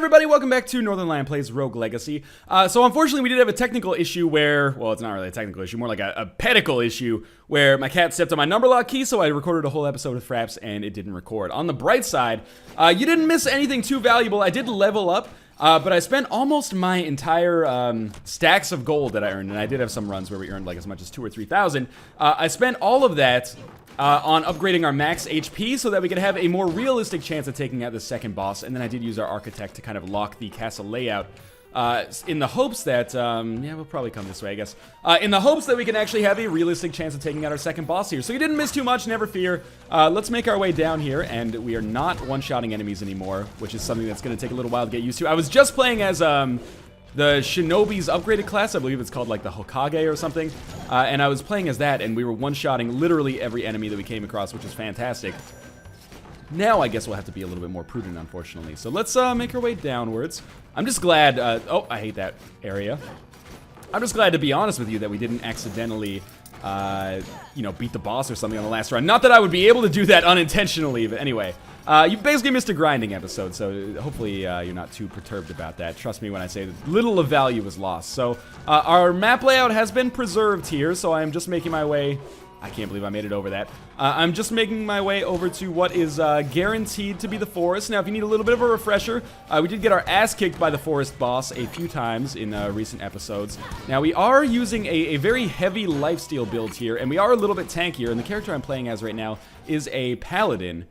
everybody, welcome back to Northernlion Plays Throw-gue Legacy. So unfortunately we did have a technical issue where, well, it's not really a technical issue, more like a pedicle issue, where my cat stepped on my number lock key, so I recorded a whole episode with Fraps and it didn't record. On the bright side, you didn't miss anything too valuable. I did level up, but I spent almost my entire stacks of gold that I earned, and I did have some runs where we earned like as much as 2,000 or 3,000. I spent all of that on upgrading our max HP so that we could have a more realistic chance of taking out the second boss, and then I did use our architect to kind of lock the castle layout in the hopes that, yeah, we'll probably come this way, I guess, in the hopes that we can actually have a realistic chance of taking out our second boss here. So you didn't miss too much, never fear. Let's make our way down here, and we are not one-shotting enemies anymore, which is something that's going to take a little while to get used to. I was just playing as the Shinobi's upgraded class. I believe it's called like the Hokage or something, and I was playing as that, and we were one-shotting literally every enemy that we came across, which is fantastic. Now I guess we'll have to be a little bit more prudent, unfortunately. So let's make our way downwards. I'm just glad, oh, I hate that area. I'm just glad, to be honest with you, that we didn't accidentally, you know, beat the boss or something on the last run. Not that I would be able to do that unintentionally, but anyway. You basically missed a grinding episode, so hopefully you're not too perturbed about that. Trust me when I say that little of value was lost. So our map layout has been preserved here, so I am just making my way. I can't believe I made it over that. I'm just making my way over to what is guaranteed to be the forest. Now, if you need a little bit of a refresher, we did get our ass kicked by the forest boss a few times in recent episodes. Now, we are using a very heavy lifesteal build here, and we are a little bit tankier, and the character I'm playing as right now is a paladin.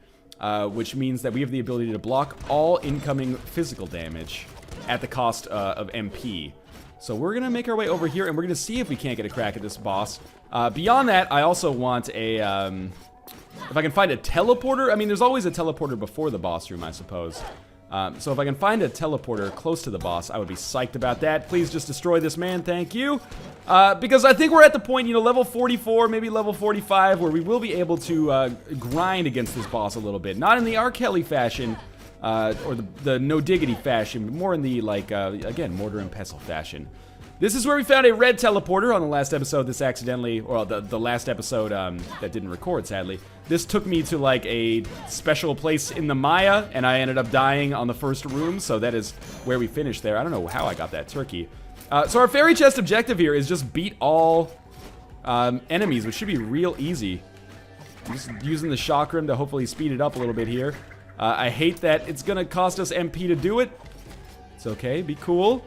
Which means that we have the ability to block all incoming physical damage at the cost of MP. So we're going to make our way over here, and we're going to see if we can't get a crack at this boss. Beyond that, I also want a, if I can find a teleporter. I mean, there's always a teleporter before the boss room, I suppose. So if I can find a teleporter close to the boss, I would be psyched about that. Please just destroy this man, thank you. Because I think we're at the point, you know, level 44, maybe level 45, where we will be able to grind against this boss a little bit. Not in the R. Kelly fashion, or the no diggity fashion, but more in the, like, again, mortar and pestle fashion. This is where we found a red teleporter on the last episode. This accidentally, or the last episode that didn't record, sadly. This took me to like a special place in the Maya, and I ended up dying on the first room, so that is where we finished there. I don't know how I got that turkey. So our fairy chest objective here is just beat all enemies, which should be real easy. Just using the chakram to hopefully speed it up a little bit here. I hate that it's gonna cost us MP to do it. It's okay, be cool.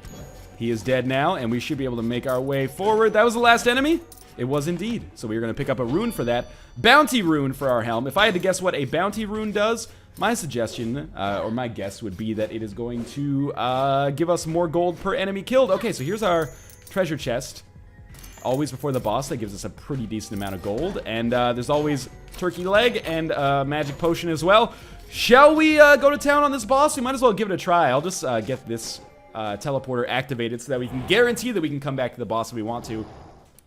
He is dead now, and we should be able to make our way forward. That was the last enemy? It was indeed. So we are going to pick up a rune for that. Bounty rune for our helm. If I had to guess what a bounty rune does, my suggestion, or my guess would be that it is going to give us more gold per enemy killed. Okay, so here's our treasure chest. Always before the boss, that gives us a pretty decent amount of gold. And there's always turkey leg and magic potion as well. Shall we go to town on this boss? We might as well give it a try. I'll just get this teleporter activated so that we can guarantee that we can come back to the boss if we want to.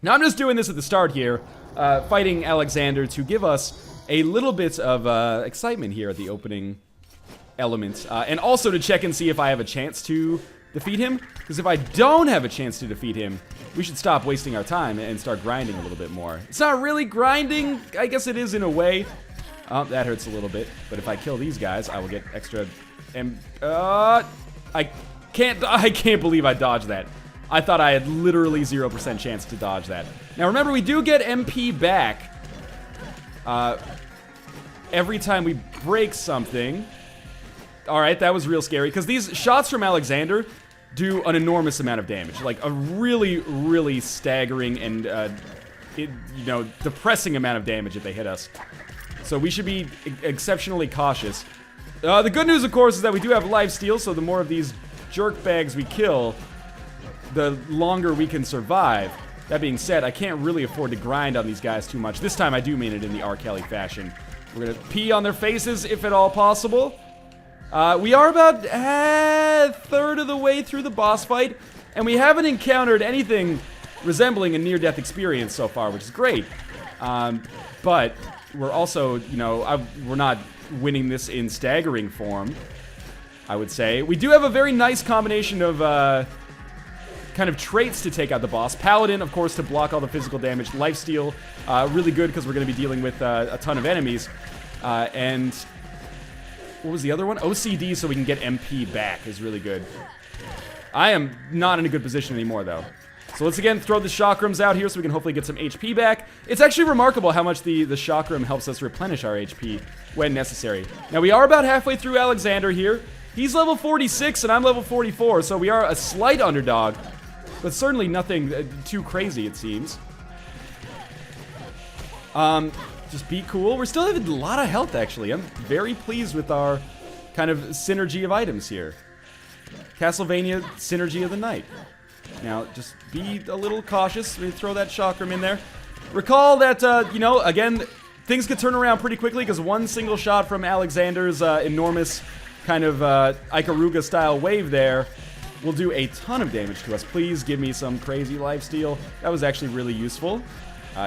Now I'm just doing this at the start here, fighting Alexander to give us a little bit of excitement here at the opening element, and also to check and see if I have a chance to defeat him, because if I don't have a chance to defeat him, we should stop wasting our time and start grinding a little bit more. It's not really grinding, I guess it is in a way. Oh, that hurts a little bit, but if I kill these guys, I will get extra, and I can't believe I dodged that. I thought I had literally 0% chance to dodge that. Now remember, we do get MP back every time we break something. Alright, that was real scary, because these shots from Alexander do an enormous amount of damage. Like a really, really staggering and, you know, depressing amount of damage if they hit us. So we should be exceptionally cautious. The good news, of course, is that we do have lifesteal, so the more of these jerk bags we kill, the longer we can survive. That being said, I can't really afford to grind on these guys too much. This time I do mean it in the R. Kelly fashion. We're gonna pee on their faces if at all possible. We are about a third of the way through the boss fight, and we haven't encountered anything resembling a near-death experience so far, which is great. But we're also, you know, we're not winning this in staggering form, I would say. We do have a very nice combination of kind of traits to take out the boss. Paladin, of course, to block all the physical damage. Lifesteal, really good because we're going to be dealing with a ton of enemies. And what was the other one? OCD, so we can get MP back is really good. I am not in a good position anymore, though. So let's again throw the chakrams out here so we can hopefully get some HP back. It's actually remarkable how much the chakram helps us replenish our HP when necessary. Now, we are about halfway through Alexander here. He's level 46 and I'm level 44, so we are a slight underdog, but certainly nothing too crazy, it seems. Just be cool. We're still having a lot of health, actually. I'm very pleased with our kind of synergy of items here. Castlevania Synergy of the Night. Now, just be a little cautious. We throw that chakram in there. Recall that, you know, again, things could turn around pretty quickly because one single shot from Alexander's enormous kind of Ikaruga-style wave there will do a ton of damage to us. Please give me some crazy lifesteal. That was actually really useful.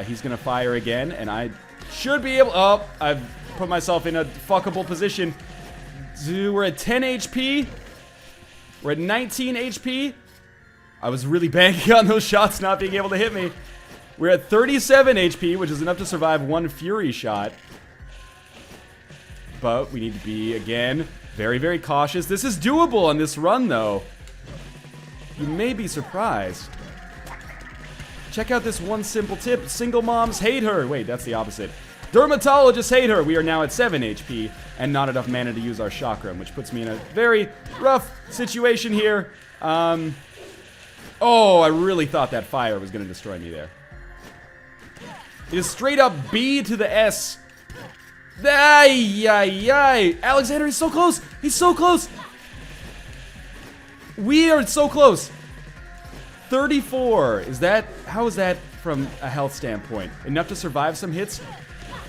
He's going to fire again, and I should be able... Oh, I've put myself in a fuckable position. We're at 10 HP. We're at 19 HP. I was really banking on those shots not being able to hit me. We're at 37 HP, which is enough to survive one Fury shot. But we need to be, again, very, very cautious. This is doable on this run, though. You may be surprised. Check out this one simple tip. Single moms hate her. Wait, that's the opposite. Dermatologists hate her. We are now at 7 HP and not enough mana to use our chakram, which puts me in a very rough situation here. Oh, I really thought that fire was going to destroy me there. It is straight up B to the S. Ay, ay, ay. Alexander, he's so close. He's so close. We are so close. 34. Is that... How is that from a health standpoint? Enough to survive some hits?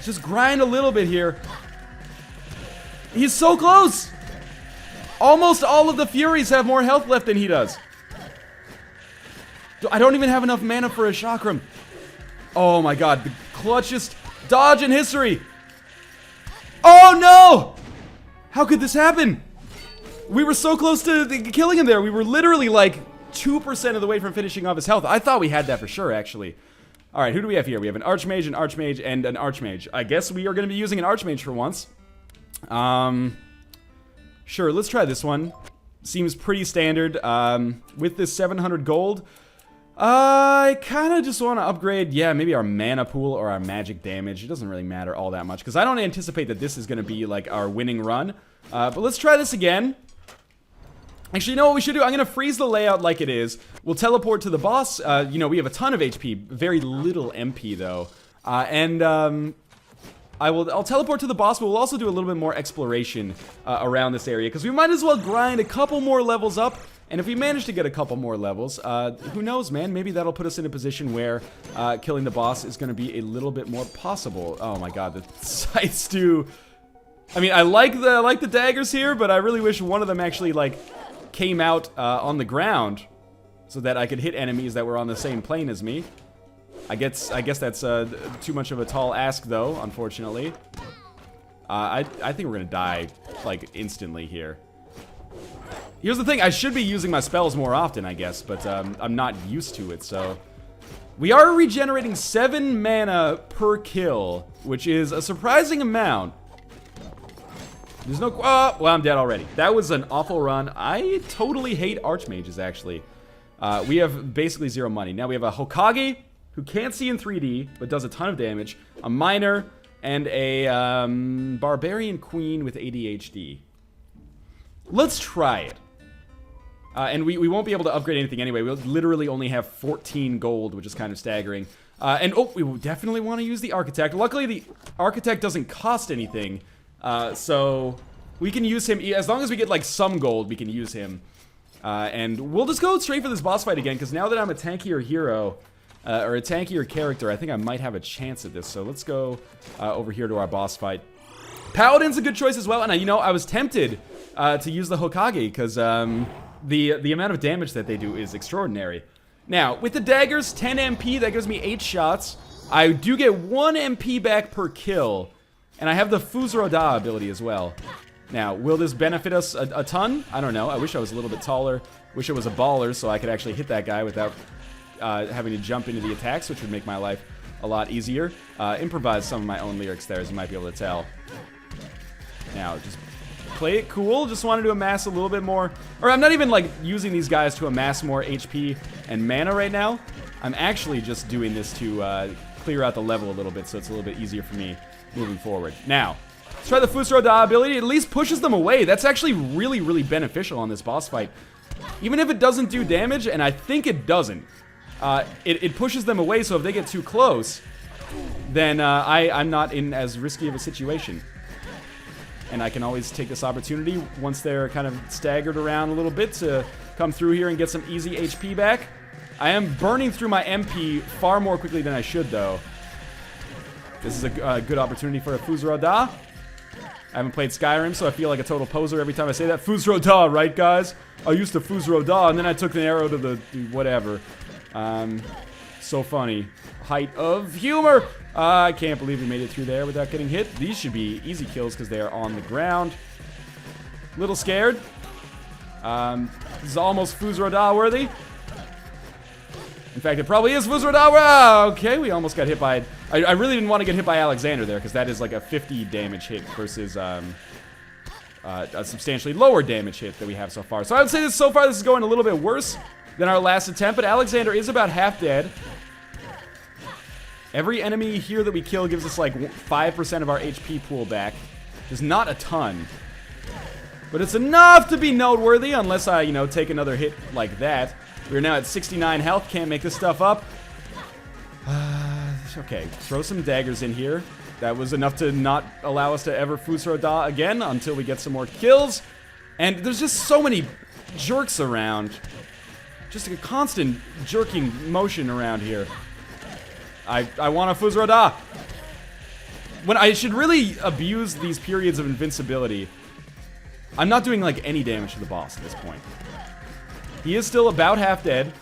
Just grind a little bit here. He's so close. Almost all of the Furies have more health left than he does. I don't even have enough mana for a chakram. Oh my god. The clutchest dodge in history. Oh no! How could this happen? We were so close to killing him there. We were literally like 2% of the way from finishing off his health. I thought we had that for sure, actually. Alright, who do we have here? We have an Archmage, and an Archmage. I guess we are going to be using an Archmage for once. Sure, let's try this one. Seems pretty standard. With this 700 gold, I kind of just want to upgrade, yeah, maybe our mana pool or our magic damage. It doesn't really matter all that much, because I don't anticipate that this is going to be, like, our winning run. But let's try this again. Actually, you know what we should do? I'm going to freeze the layout like it is. We'll teleport to the boss. You know, we have a ton of HP. Very little MP, though. I'll teleport to the boss, but we'll also do a little bit more exploration around this area, because we might as well grind a couple more levels up. And if we manage to get a couple more levels, who knows, man? Maybe that'll put us in a position where killing the boss is going to be a little bit more possible. Oh my god, the sights do... I mean, I like the daggers here, but I really wish one of them actually, like, came out on the ground so that I could hit enemies that were on the same plane as me. I guess that's too much of a tall ask, though, unfortunately. I think we're gonna die, like, instantly here. Here's the thing, I should be using my spells more often, I guess, but I'm not used to it, so... We are regenerating 7 mana per kill, which is a surprising amount. There's no... Oh, well, I'm dead already. That was an awful run. I totally hate Archmages, actually. We have basically 0 money. Now we have a Hokage, who can't see in 3D, but does a ton of damage. A Miner, and a Barbarian Queen with ADHD. Let's try it. And we won't be able to upgrade anything anyway. We'll literally only have 14 gold, which is kind of staggering. And, oh, we definitely want to use the Architect. Luckily, the Architect doesn't cost anything. So we can use him, as long as we get, like, some gold, we can use him. And we'll just go straight for this boss fight again, because now that I'm a tankier hero, or a tankier character, I think I might have a chance at this. So let's go over here to our boss fight. Paladin's a good choice as well, and you know, I was tempted to use the Hokage, because the amount of damage that they do is extraordinary. Now, with the daggers, 10 MP, that gives me 8 shots. I do get 1 MP back per kill, and I have the Fuzuroda ability as well. Now, will this benefit us a ton? I don't know. I wish I was a little bit taller. Wish I was a baller so I could actually hit that guy without having to jump into the attacks, which would make my life a lot easier. Improvise some of my own lyrics there, as you might be able to tell. Now, just play it cool. Just wanted to amass a little bit more. Or I'm not even like using these guys to amass more HP and mana right now. I'm actually just doing this to clear out the level a little bit so it's a little bit easier for me moving forward. Now, let's try the Fusro Da ability. It at least pushes them away. That's actually really, really beneficial on this boss fight. Even if it doesn't do damage, and I think it doesn't, it pushes them away, so if they get too close, then I'm not in as risky of a situation. And I can always take this opportunity once they're kind of staggered around a little bit to come through here and get some easy HP back. I am burning through my MP far more quickly than I should, though. This is a good opportunity for a Fusro Da. I haven't played Skyrim, so I feel like a total poser every time I say that. Fusro Da, right, guys? I used to Fusro Da, and then I took an arrow to the whatever. So funny. Height of humor. I can't believe we made it through there without getting hit. These should be easy kills because they are on the ground. Little scared. This is almost Fusro Da worthy. In fact, it probably is Fusro Da. Okay, we almost got hit by... I really didn't want to get hit by Alexander there because that is like a 50 damage hit versus a substantially lower damage hit that we have so far. So I would say this so far this is going a little bit worse than our last attempt, but Alexander is about half dead. Every enemy here that we kill gives us like 5% of our HP pool back. There's not a ton. But it's enough to be noteworthy unless I, take another hit like that. We're now at 69 health. Can't make this stuff up. Okay, throw some daggers in here. That was enough to not allow us to ever Fusro Da again until we get some more kills. And there's just so many jerks around. Just a constant jerking motion around here. I want a Fusro Da. When I should really abuse these periods of invincibility. I'm not doing like any damage to the boss at this point. He is still about half dead.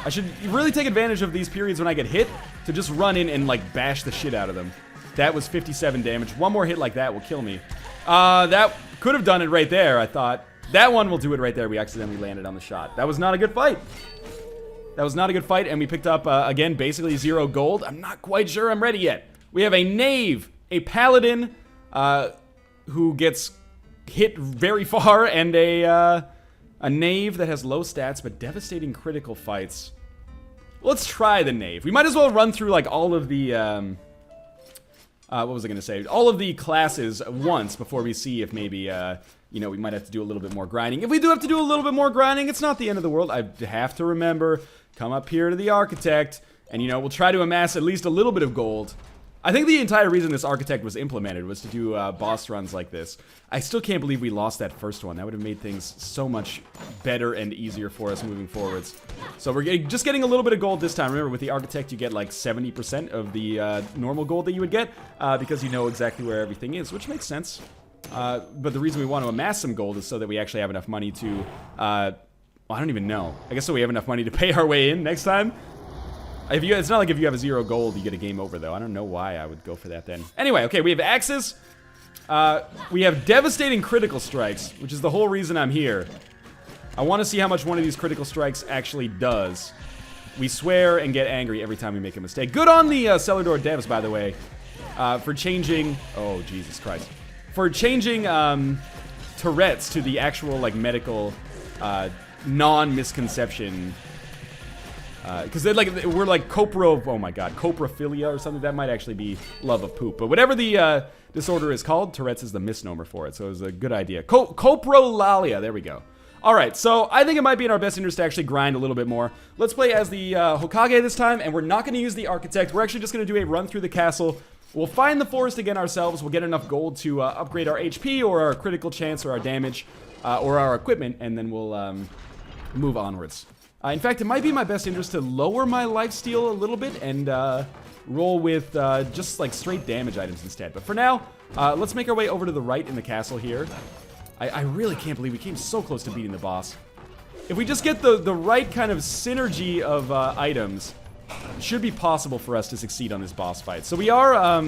I should really take advantage of these periods when I get hit to just run in and like bash the shit out of them. That was 57 damage. One more hit like that will kill me. That could have done it right there, I thought. That one will do it right there. We accidentally landed on the shot. That was not a good fight. That was not a good fight, and we picked up, again, basically 0 gold. I'm not quite sure I'm ready yet. We have a knave, a paladin, who gets hit very far, and a knave that has low stats but devastating critical fights. Let's try the knave. We might as well run through, like, all of the, what was I gonna say? All of the classes once before we see if maybe, we might have to do a little bit more grinding. If we do have to do a little bit more grinding, it's not the end of the world. I have to remember, come up here to the architect, and, we'll try to amass at least a little bit of gold. I think the entire reason this architect was implemented was to do boss runs like this. I still can't believe we lost that first one. That would have made things so much better and easier for us moving forwards. So we're just getting a little bit of gold this time. Remember, with the architect, you get like 70% of the normal gold that you would get because you know exactly where everything is, which makes sense. But the reason we want to amass some gold is so that we actually have enough money to... well, I don't even know. I guess so we have enough money to pay our way in next time. It's not like if you have a 0 gold, you get a game over, though. I don't know why I would go for that then. Anyway, okay, we have axes. We have devastating critical strikes, which is the whole reason I'm here. I want to see how much one of these critical strikes actually does. We swear and get angry every time we make a mistake. Good on the Cellar-Door devs, by the way, for changing... Oh, Jesus Christ. For changing Tourette's to the actual, like, medical non-misconception... because we're like coprophilia or something. That might actually be love of poop. But whatever the disorder is called, Tourette's is the misnomer for it. So it was a good idea. Coprolalia. There we go. All right. So I think it might be in our best interest to actually grind a little bit more. Let's play as the Hokage this time. And we're not going to use the architect. We're actually just going to do a run through the castle. We'll find the forest again ourselves. We'll get enough gold to upgrade our HP or our critical chance or our damage or our equipment. And then we'll move onwards. In fact, it might be my best interest to lower my lifesteal a little bit and roll with just like straight damage items instead. But for now, let's make our way over to the right in the castle here. I really can't believe we came so close to beating the boss. If we just get the right kind of synergy of items, it should be possible for us to succeed on this boss fight. So we are...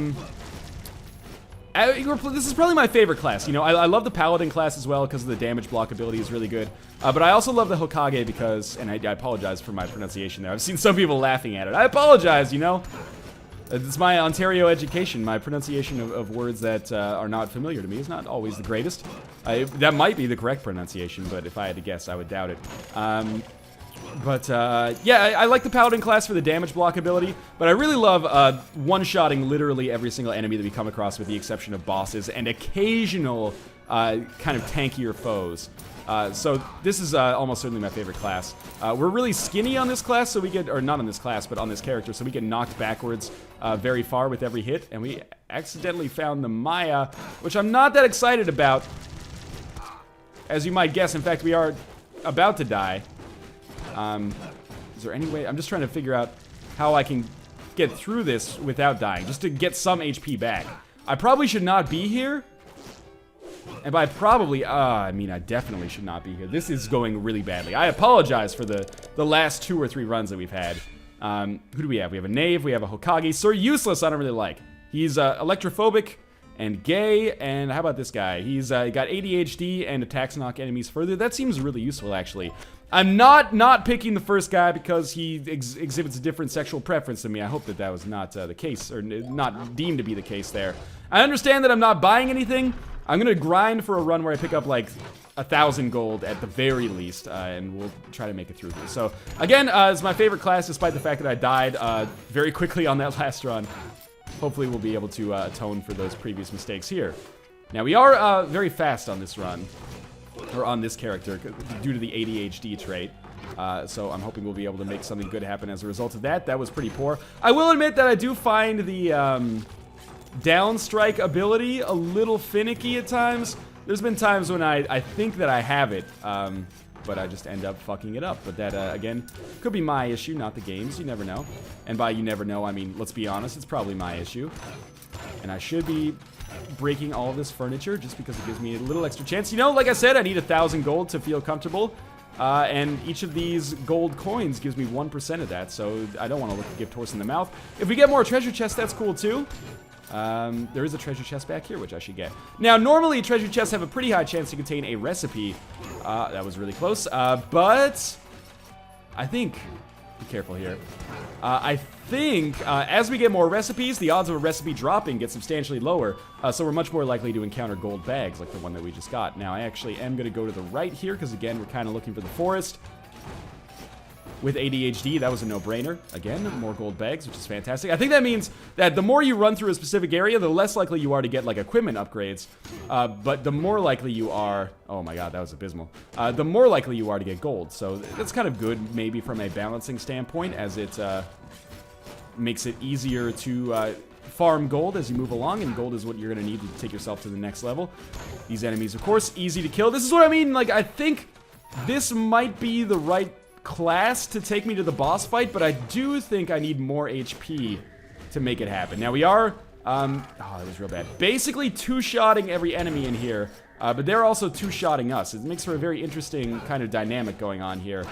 this is probably my favorite class. I love the Paladin class as well because the damage block ability is really good. But I also love the Hokage because, and I apologize for my pronunciation there. I've seen some people laughing at it. I apologize, It's my Ontario education. My pronunciation of words that are not familiar to me is not always the greatest. That might be the correct pronunciation, but if I had to guess, I would doubt it. Yeah, I like the Paladin class for the damage block ability, but I really love one-shotting literally every single enemy that we come across with the exception of bosses and occasional kind of tankier foes. So this is almost certainly my favorite class. We're really skinny on this class, so we get, or not on this class, but on this character, so we get knocked backwards very far with every hit, and we accidentally found the Maya, which I'm not that excited about. As you might guess, in fact, we are about to die. Is there any way? I'm just trying to figure out how I can get through this without dying, just to get some HP back. I probably should not be here. And by probably, I mean I definitely should not be here. This is going really badly. I apologize for the last 2 or 3 runs that we've had. Who do we have? We have a Knave, we have a Hokage. Sir Useless, I don't really like. He's electrophobic and gay, and how about this guy? He's got ADHD and attacks knock enemies further. That seems really useful, actually. I'm not picking the first guy because he exhibits a different sexual preference than me. I hope that was not the case, or not deemed to be the case there. I understand that I'm not buying anything. I'm gonna grind for a run where I pick up like 1,000 gold at the very least, and we'll try to make it through here. So again, it's my favorite class despite the fact that I died very quickly on that last run. Hopefully we'll be able to atone for those previous mistakes here. Now we are very fast on this run, or on this character, due to the ADHD trait. So I'm hoping we'll be able to make something good happen as a result of that. That was pretty poor. I will admit that I do find the down strike ability a little finicky at times. There's been times when I think that I have it, but I just end up fucking it up. But that, again, could be my issue, not the game's. You never know. And by you never know, I mean, let's be honest, it's probably my issue. And I should be breaking all of this furniture just because it gives me a little extra chance. You know, like I said, I need 1,000 gold to feel comfortable. And each of these gold coins gives me 1% of that, so I don't want to look a gift horse in the mouth. If we get more treasure chests, that's cool too. There is a treasure chest back here, which I should get. Now, normally treasure chests have a pretty high chance to contain a recipe. That was really close. But I think, be careful here. I think as we get more recipes, the odds of a recipe dropping get substantially lower. So we're much more likely to encounter gold bags like the one that we just got. Now, I actually am going to go to the right here because, again, we're kind of looking for the forest. With ADHD, that was a no-brainer. Again, more gold bags, which is fantastic. I think that means that the more you run through a specific area, the less likely you are to get, like, equipment upgrades. But the more likely you are... Oh my god, that was abysmal. The more likely you are to get gold. So that's kind of good, maybe from a balancing standpoint, as it makes it easier to farm gold as you move along, and gold is what you're going to need to take yourself to the next level. These enemies, of course, easy to kill. This is what I mean. Like, I think this might be the right class to take me to the boss fight, but I do think I need more HP to make it happen. Now we are, oh, that was real bad. Basically two-shotting every enemy in here, but they're also two-shotting us. It makes for a very interesting kind of dynamic going on here.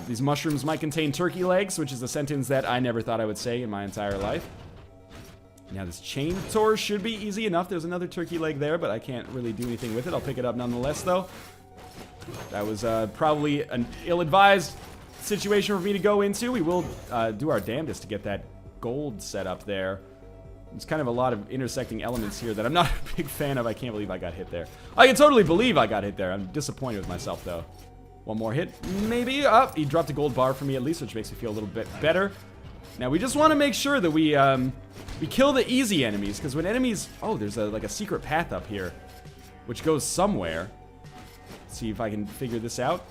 These mushrooms might contain turkey legs, which is a sentence that I never thought I would say in my entire life. Now this chainsaw should be easy enough. There's another turkey leg there, but I can't really do anything with it. I'll pick it up nonetheless, though. That was probably an ill-advised situation for me to go into. We will do our damnedest to get that gold set up there. There's kind of a lot of intersecting elements here that I'm not a big fan of. I can't believe I got hit there. I can totally believe I got hit there. I'm disappointed with myself, though. One more hit, maybe. Oh, he dropped a gold bar for me at least, which makes me feel a little bit better. Now, we just want to make sure that we kill the easy enemies, because when enemies... Oh, there's like a secret path up here, which goes somewhere. See if I can figure this out.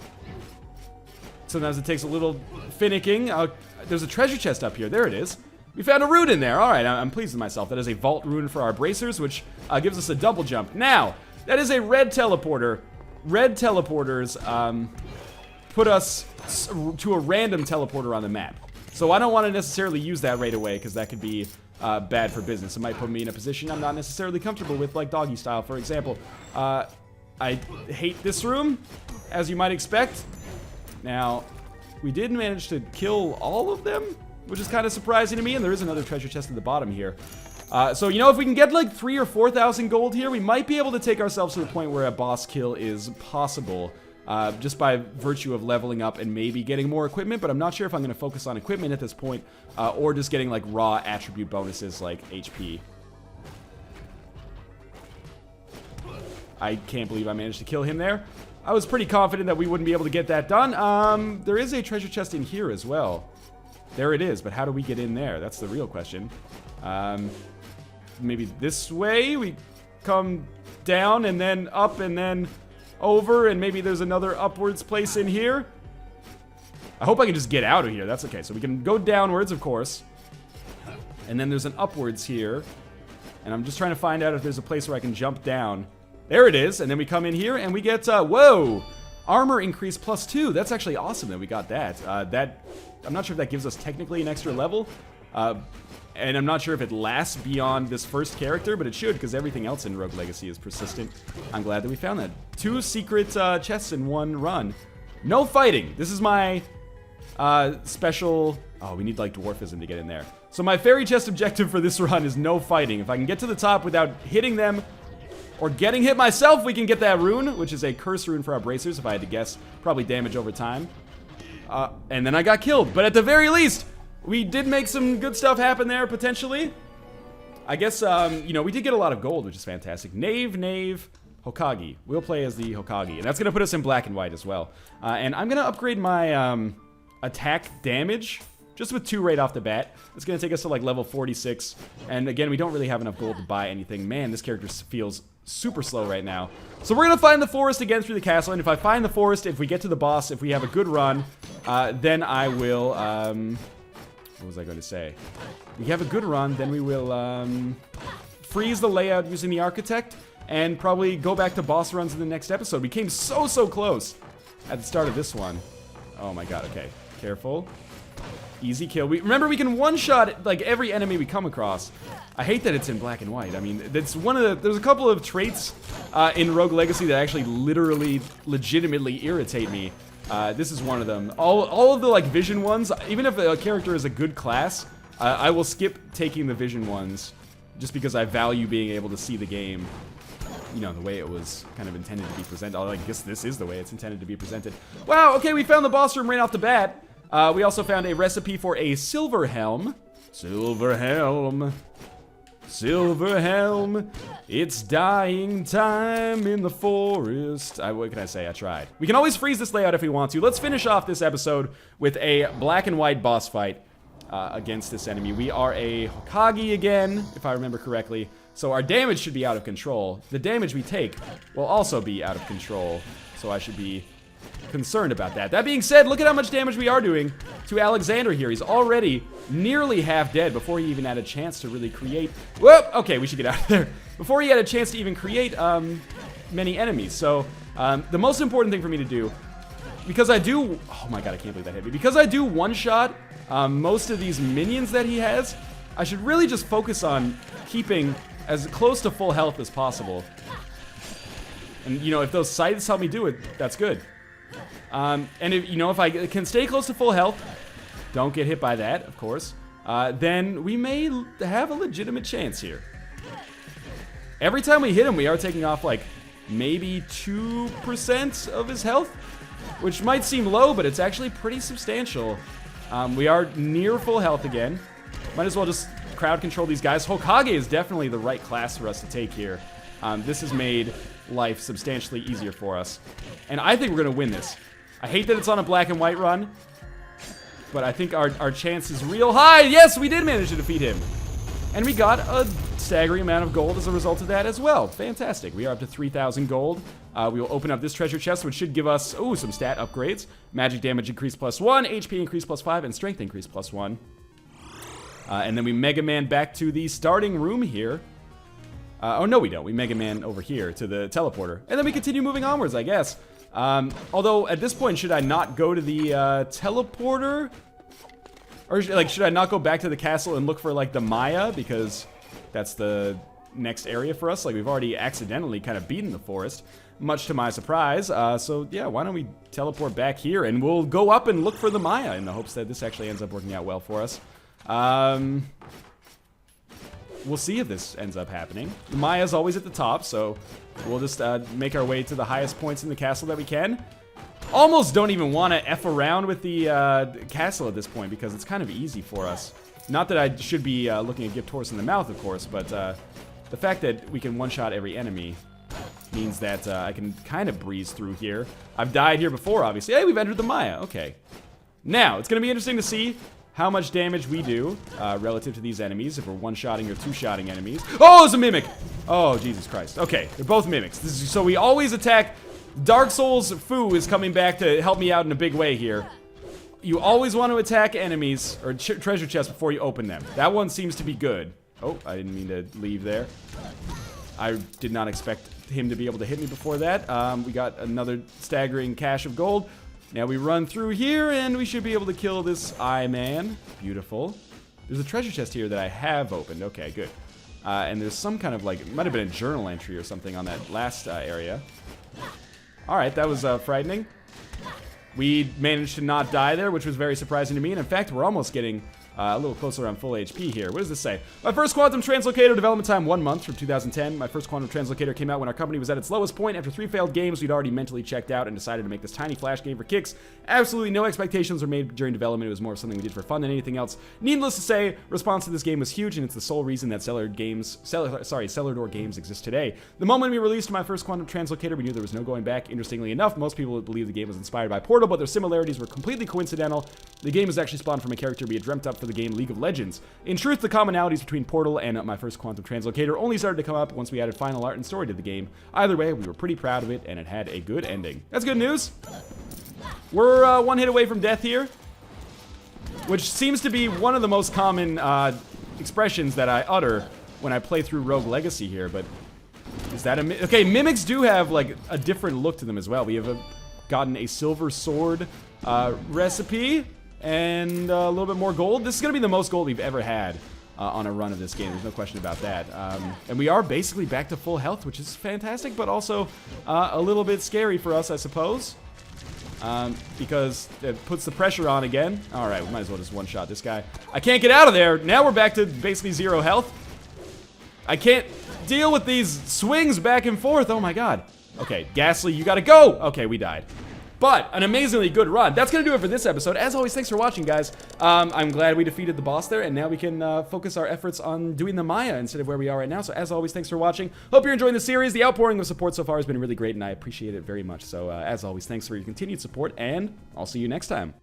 Sometimes it takes a little finicking. There's a treasure chest up here. There it is. We found a rune in there. All right, I'm pleased with myself. That is a vault rune for our bracers, which gives us a double jump. Now, that is a red teleporter. Red teleporters put us to a random teleporter on the map. So I don't want to necessarily use that right away, because that could be bad for business. It might put me in a position I'm not necessarily comfortable with, like doggy style, for example. I hate this room, as you might expect. Now, we did manage to kill all of them, which is kind of surprising to me, and there is another treasure chest at the bottom here. So, you know, if we can get like 3,000 or 4,000 gold here, we might be able to take ourselves to the point where a boss kill is possible. just by virtue of leveling up and maybe getting more equipment, but I'm not sure if I'm going to focus on equipment at this point, or just getting like raw attribute bonuses like HP. I can't believe I managed to kill him there. I was pretty confident that we wouldn't be able to get that done. There is a treasure chest in here as well. There it is, but how do we get in there? That's the real question. Maybe this way? We come down and then up and then over, and maybe there's another upwards place in here. I hope I can just get out of here. That's okay. So we can go downwards, of course. And then there's an upwards here. And I'm just trying to find out if there's a place where I can jump down. There it is, and then we come in here and we get, whoa! Armor increase +2. That's actually awesome that we got that. I'm not sure if that gives us technically an extra level. And I'm not sure if it lasts beyond this first character, but it should, because everything else in Rogue Legacy is persistent. I'm glad that we found that. 2 secret chests in 1 run. No fighting. This is my special... Oh, we need, like, dwarfism to get in there. So my fairy chest objective for this run is no fighting. If I can get to the top without hitting them... or getting hit myself, we can get that rune, which is a curse rune for our bracers, if I had to guess. Probably damage over time. And then I got killed. But at the very least, we did make some good stuff happen there, potentially. I guess, you know, we did get a lot of gold, which is fantastic. Knave, Hokage. We'll play as the Hokage. And that's going to put us in black and white as well. And I'm going to upgrade my attack damage, just with 2 right off the bat. It's going to take us to, like, level 46. And again, we don't really have enough gold to buy anything. Man, this character feels super slow right now. So we're going to find the forest again through the castle. And if I find the forest, if we get to the boss, if we have a good run, then I will... what was I going to say? If we have a good run, then we will freeze the layout using the architect. And probably go back to boss runs in the next episode. We came so close at the start of this one. Oh my god, okay. Careful. Easy kill. Remember, we can one-shot, like, every enemy we come across. I hate that it's in black and white. I mean, that's one of the... There's a couple of traits in Rogue Legacy that actually legitimately irritate me. This is one of them. All of the, like, vision ones, even if a character is a good class, I will skip taking the vision ones just because I value being able to see the game, you know, the way it was kind of intended to be presented. I guess this is the way it's intended to be presented. Wow, okay, we found the boss room right off the bat. We also found a recipe for a silver helm. Silver helm. Silver helm. It's dying time in the forest. What can I say? I tried. We can always freeze this layout if we want to. Let's finish off this episode with a black and white boss fight against this enemy. We are a Hokage again, if I remember correctly. So our damage should be out of control. The damage we take will also be out of control. So I should be concerned about that. That being said, look at how much damage we are doing to Alexander here. He's already nearly half dead before he even had a chance to really create... Whoop! Okay, we should get out of there. Before he had a chance to even create many enemies. So the most important thing for me to do, because I do... Oh my god, I can't believe that hit me. Because I do one-shot most of these minions that he has, I should really just focus on keeping as close to full health as possible. And, you know, if those scythes help me do it, that's good. And if, you know, if I can stay close to full health, don't get hit by that, of course, then we may have a legitimate chance here. Every time we hit him, we are taking off, like, maybe 2% of his health, which might seem low, but it's actually pretty substantial. We are near full health again. Might as well just crowd control these guys. Hokage is definitely the right class for us to take here. This has made life substantially easier for us. And I think we're going to win this. I hate that it's on a black and white run, but I think our chance is real high. Yes, we did manage to defeat him. And we got a staggering amount of gold as a result of that as well. Fantastic. We are up to 3,000 gold. We will open up this treasure chest, which should give us, some stat upgrades. Magic damage increase +1, HP increase +5, and strength increase +1. And then we Mega Man back to the starting room here. Oh, no, we don't. We Mega Man over here to the teleporter. And then we continue moving onwards, I guess. Although, at this point, should I not go to the teleporter? Or, like, should I not go back to the castle and look for, like, the Maya? Because that's the next area for us. Like, we've already accidentally kind of beaten the forest, much to my surprise. So, yeah, why don't we teleport back here? And we'll go up and look for the Maya in the hopes that this actually ends up working out well for us. We'll see if this ends up happening. The Maya's always at the top, so we'll just make our way to the highest points in the castle that we can. almost don't even want to F around with the castle at this point because it's kind of easy for us. Not that I should be looking a gift horse in the mouth, of course, but the fact that we can one-shot every enemy means that I can kind of breeze through here. I've died here before, obviously. Hey, we've entered the Maya. Okay. Now, it's going to be interesting to see how much damage we do relative to these enemies, if we're one-shotting or two-shotting enemies. Oh, it's a mimic! Oh, Jesus Christ. Okay, they're both mimics. So we always attack. Dark Souls Fu is coming back to help me out in a big way here. You always want to attack enemies or treasure chests before you open them. That one seems to be good. Oh, I didn't mean to leave there. I did not expect him to be able to hit me before that. We got another staggering cache of gold. Now we run through here, and we should be able to kill this eye man. Beautiful. There's a treasure chest here that I have opened. Okay, good. And there's some kind of, like, it might have been a journal entry or something on that last area. Alright, that was frightening. We managed to not die there, which was very surprising to me. And in fact, we're almost getting a little closer on full HP here. What does this say? My first quantum translocator, development time 1 month from 2010. My first quantum translocator came out when our company was at its lowest point. After 3 failed games, we'd already mentally checked out and decided to make this tiny flash game for kicks. Absolutely no expectations were made during development. It was more of something we did for fun than anything else. Needless to say, response to this game was huge, and it's the sole reason that Cellar Door Games exists today. The moment we released my first quantum translocator, we knew there was no going back. Interestingly enough, most people would believe the game was inspired by Portal, but their similarities were completely coincidental. The game was actually spawned from a character we had dreamt up for the game League of Legends. In truth, the commonalities between Portal and my first quantum translocator only started to come up once we added final art and story to the game. Either way, we were pretty proud of it, and it had a good ending. That's good news. We're 1 hit away from death here, which seems to be one of the most common expressions that I utter when I play through Rogue Legacy here, but is that a... Okay, mimics do have, like, a different look to them as well. We have gotten a silver sword recipe and a little bit more gold. This is going to be the most gold we've ever had on a run of this game. There's no question about that. And we are basically back to full health, which is fantastic, but also a little bit scary for us, I suppose. Because it puts the pressure on again. Alright, we might as well just one-shot this guy. I can't get out of there. Now we're back to basically 0 health. I can't deal with these swings back and forth. Oh my god. Okay, Ghastly, you gotta go! Okay, we died. But, an amazingly good run. That's going to do it for this episode. As always, thanks for watching, guys. I'm glad we defeated the boss there, and now we can focus our efforts on doing the Maya instead of where we are right now. So, as always, thanks for watching. Hope you're enjoying the series. The outpouring of support so far has been really great, and I appreciate it very much. So, as always, thanks for your continued support, and I'll see you next time.